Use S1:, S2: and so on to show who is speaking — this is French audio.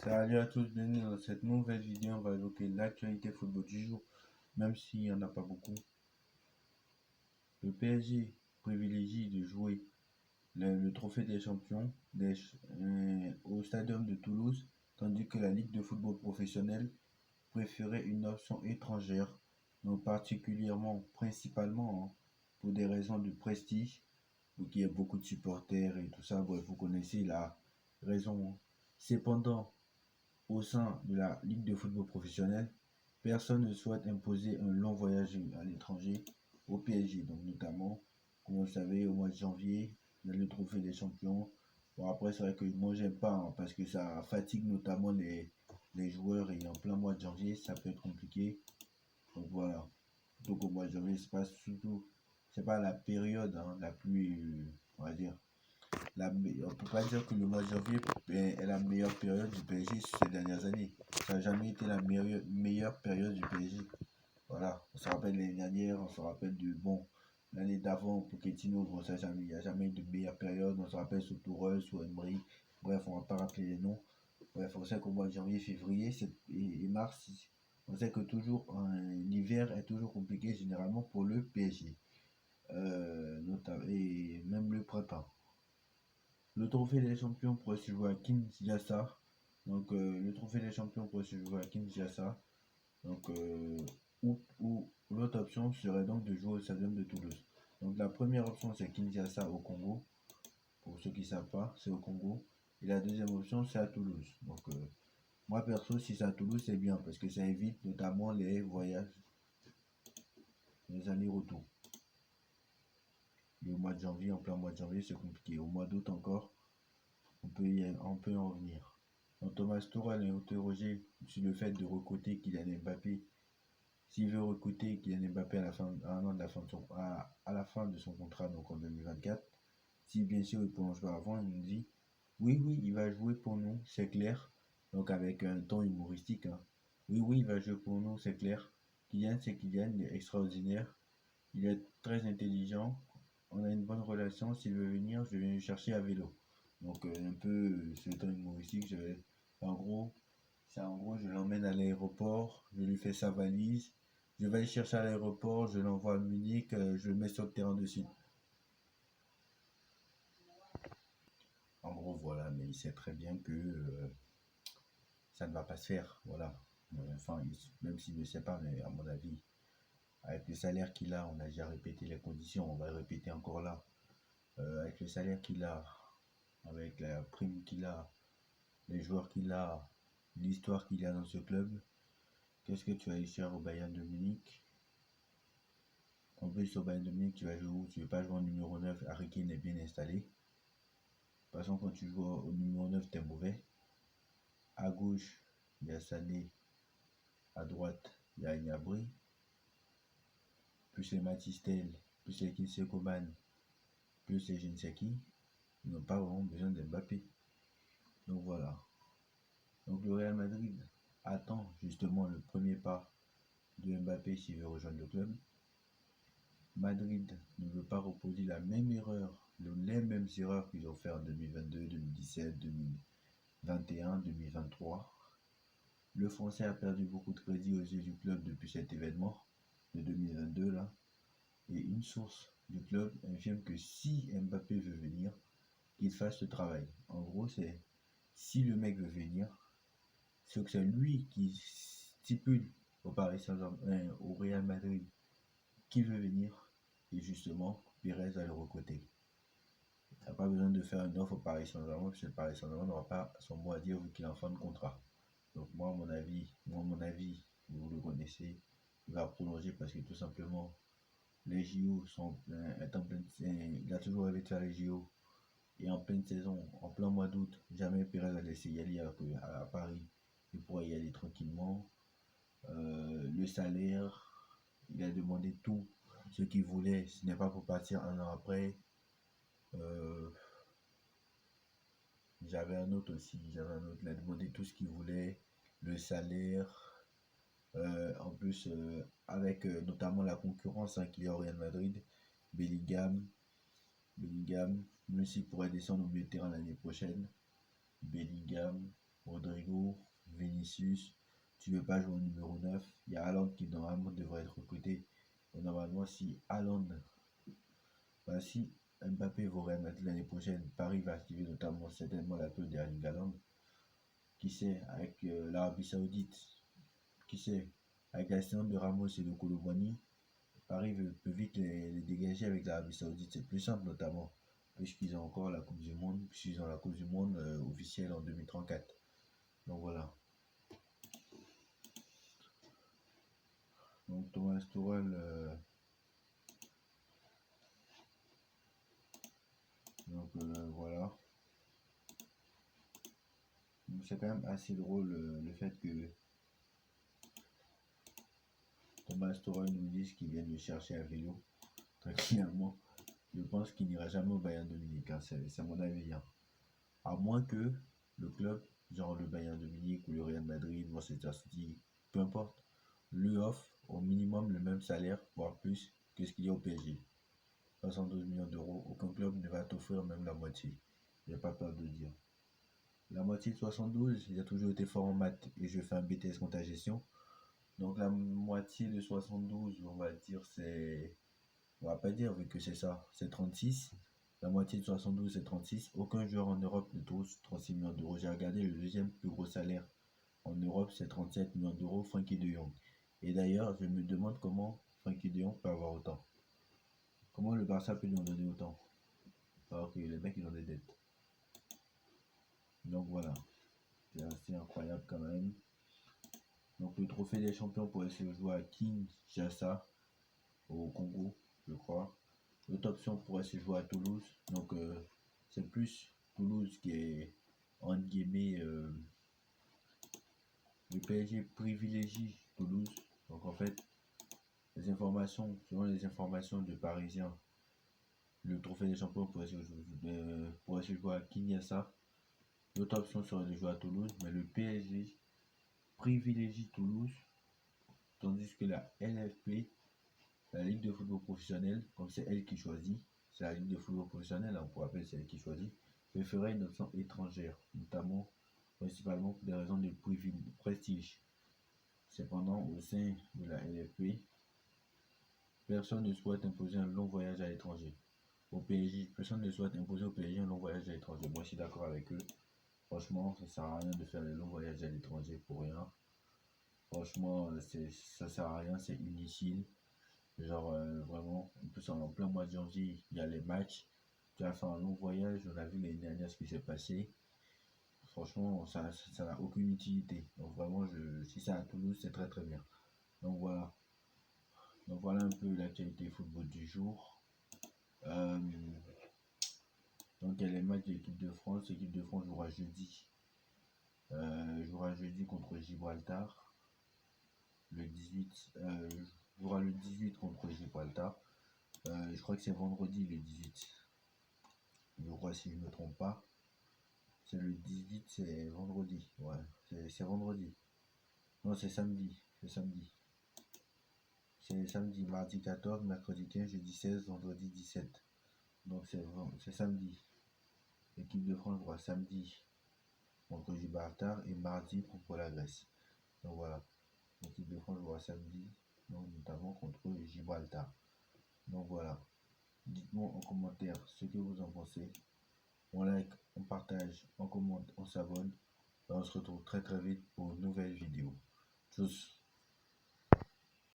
S1: Salut à tous, bienvenue dans cette nouvelle vidéo. On va évoquer l'actualité football du jour, même s'il n'y en a pas beaucoup. Le PSG privilégie de jouer le trophée des champions au stadium de Toulouse, tandis que la Ligue de football professionnel préférait une option étrangère, donc principalement pour des raisons de prestige, donc il y a beaucoup de supporters et tout ça. Bref, vous connaissez la raison. Cependant, au sein de la Ligue de football professionnel, personne ne souhaite imposer un long voyage à l'étranger au PSG. Donc notamment, comme vous le savez, au mois de janvier, on a le trophée des champions. Bon, après, c'est vrai que moi, j'aime pas parce que ça fatigue notamment les joueurs et en plein mois de janvier, ça peut être compliqué. Donc voilà. Donc au mois de janvier, c'est pas la période la plus, on va dire, on ne peut pas dire que le mois de janvier est la meilleure période du PSG ces dernières années. Ça n'a jamais été la meilleure période du PSG. Voilà, on se rappelle l'année dernière, on se rappelle l'année d'avant, Pochettino, bon, il n'y a jamais eu de meilleure période. On se rappelle sous Tourelle, sous Emery. Bref, on ne va pas rappeler les noms. Bref, on sait qu'au mois de janvier, février et mars, on sait que toujours l'hiver est toujours compliqué généralement pour le PSG. Et même le printemps. Le trophée des champions pourrait se jouer à Kinshasa. Donc, le trophée des champions pourrait se jouer à Kinshasa. Donc, ou l'autre option serait donc de jouer au stadium de Toulouse. Donc, la première option, c'est Kinshasa au Congo. Pour ceux qui ne savent pas, c'est au Congo. Et la deuxième option, c'est à Toulouse. Donc, moi, perso, si c'est à Toulouse, c'est bien parce que ça évite notamment les voyages, les allers-retours. Et au mois de janvier, en plein mois de janvier, c'est compliqué. Au mois d'août encore, on peut en venir. Donc Thomas Tuchel est interrogé sur le fait de recruter Kylian Mbappé. S'il veut recruter Kylian Mbappé à la fin de son contrat, donc en 2024, si bien sûr il ne prolonge pas avant, il nous dit oui, il va jouer pour nous, c'est clair. Donc avec un ton humoristique. Oui, il va jouer pour nous, c'est clair. Kylian, c'est Kylian, il est extraordinaire. Il est très intelligent. On a une bonne relation. S'il veut venir, je vais le chercher à vélo. Donc un peu ce ton humoristique, en gros, je l'emmène à l'aéroport, je lui fais sa valise, je vais le chercher à l'aéroport, je l'envoie à Munich, je le mets sur le terrain de suite. En gros, voilà, mais il sait très bien que ça ne va pas se faire, voilà. Enfin, même s'il ne sait pas, mais à mon avis, avec le salaire qu'il a, on a déjà répété les conditions, on va le répéter encore là. Avec le salaire qu'il a, avec la prime qu'il a, les joueurs qu'il a, l'histoire qu'il a dans ce club, qu'est-ce que tu vas aller chercher au Bayern de Munich? En plus, au Bayern de Munich, tu vas jouer où? Tu ne veux pas jouer en numéro 9, Harry Kane est bien installé. De toute façon, quand tu joues au numéro 9, tu es mauvais. À gauche, il y a Sané. À droite, il y a Gnabry. Plus les Matistel, plus les Kingsley Coman, plus les Jinseki. Ils n'ont pas vraiment besoin d'Mbappé. Donc voilà. Donc le Real Madrid attend justement le premier pas de Mbappé s'il veut rejoindre le club. Madrid ne veut pas reproduire la même erreur, les mêmes erreurs qu'ils ont fait en 2022, 2017, 2021, 2023. Le Français a perdu beaucoup de crédit aux yeux du club depuis cet événement de 2022 là. Et une source du club affirme que si Mbappé veut venir, qu'il fasse le travail. En gros, c'est si le mec veut venir, c'est que c'est lui qui stipule au Paris Saint-Germain, au Real Madrid, qui veut venir, et justement, Pérez va le recruter. Il n'a pas besoin de faire une offre au Paris Saint-Germain, parce que le Paris Saint-Germain n'aura pas son mot à dire vu qu'il est en fin de contrat. Donc moi, mon avis, vous le connaissez, il va prolonger parce que tout simplement, les JO il a toujours rêvé de faire les JO. Et en pleine saison, en plein mois d'août, jamais Pérez a laissé y aller à Paris. Il pourrait y aller tranquillement. Le salaire, il a demandé tout ce qu'il voulait. Ce n'est pas pour partir un an après. J'avais un autre aussi. Il a demandé tout ce qu'il voulait. Le salaire. En plus, avec notamment la concurrence qu'il y a au Real Madrid. Bellingham, même s'il pourrait descendre au milieu de terrain l'année prochaine. Bellingham, Rodrigo, Vinicius. Tu veux pas jouer au numéro 9. Il y a Haaland qui normalement devrait être recruté. Et normalement, si si Mbappé va au Real Madrid l'année prochaine, Paris va activer notamment certainement la clause d'Erling Haaland. Qui sait, avec l'Arabie Saoudite, qui sait, avec la de Ramos et de Koulibaly, Paris peut vite les dégager avec l'Arabie Saoudite. C'est plus simple notamment, puisqu'ils ont encore la Coupe du Monde, puisqu'ils ont la Coupe du Monde officielle en 2034. Donc voilà. Donc Thomas Tuchel, voilà. C'est quand même assez drôle le fait que Thomas Tuchel nous dise qu'il vient de chercher à vélo. Très clairement, je pense qu'il n'ira jamais au Bayern de Munich. Hein, c'est mon avis. Hein. À moins que le club, genre le Bayern de Munich ou le Real Madrid, Manchester City, peu importe, lui offre au minimum le même salaire, voire plus que ce qu'il y a au PSG. 72 millions d'euros, aucun club ne va t'offrir même la moitié. Il n'y a pas peur de le dire. La moitié de 72, il a toujours été fort en maths et je fais un BTS compte à gestion. Donc la moitié de 72, on va dire, on va pas dire vu que c'est ça, c'est 36. La moitié de 72, c'est 36. Aucun joueur en Europe ne touche 36 millions d'euros. J'ai regardé le deuxième plus gros salaire en Europe, c'est 37 millions d'euros, Frenkie de Jong. Et d'ailleurs, je me demande comment Frenkie de Jong peut avoir autant. Comment le Barça peut lui en donner autant? Alors que les mecs, ils ont des dettes. Donc voilà, c'est assez incroyable quand même. Donc le trophée des champions pourrait se jouer à Kinshasa, au Congo, je crois. L'autre option pourrait se jouer à Toulouse. Donc c'est plus Toulouse qui est, entre guillemets, le PSG privilégie Toulouse. Donc en fait, selon les informations de Parisiens, le trophée des champions pourrait se jouer à Kinshasa. L'autre option serait de jouer à Toulouse, mais le PSG privilégie Toulouse, tandis que la LFP, la Ligue de football professionnel, comme c'est elle qui choisit, c'est la Ligue de football professionnel, hein, pour rappeler, c'est elle qui choisit, préférait une option étrangère, notamment, principalement pour des raisons de prestige. Cependant, au sein de la LFP, personne ne souhaite imposer un long voyage à l'étranger. Au PSG, personne ne souhaite imposer au PSG un long voyage à l'étranger. Moi, je suis d'accord avec eux. Franchement, ça sert à rien de faire des longs voyages à l'étranger pour rien. Franchement, ça sert à rien, c'est inutile. Genre, vraiment, en plus, en plein mois de janvier, il y a les matchs. Tu vas faire un long voyage, on a vu l'année dernière ce qui s'est passé. Franchement, ça n'a aucune utilité. Donc, vraiment, si c'est à Toulouse, c'est très très bien. Donc, voilà. Donc, voilà un peu l'actualité football du jour. Donc, il y a les matchs de l'équipe de France. L'équipe de France jouera jeudi contre Gibraltar. Le 18, jouera le 18 contre Gibraltar. Je crois que c'est vendredi le 18. Je crois si je ne me trompe pas. C'est le 18, c'est vendredi. Ouais, c'est vendredi. Non, c'est samedi. C'est samedi. C'est samedi, mardi 14, mercredi 15, jeudi 16, vendredi 17. Donc c'est samedi. L'équipe de France jouera samedi contre Gibraltar et mardi contre la Grèce. Donc voilà. L'équipe de France jouera samedi, donc notamment contre Gibraltar. Donc voilà. Dites-moi en commentaire ce que vous en pensez. On like, on partage, on commente, on s'abonne. Et on se retrouve très très vite pour une nouvelle vidéo. Tchuss.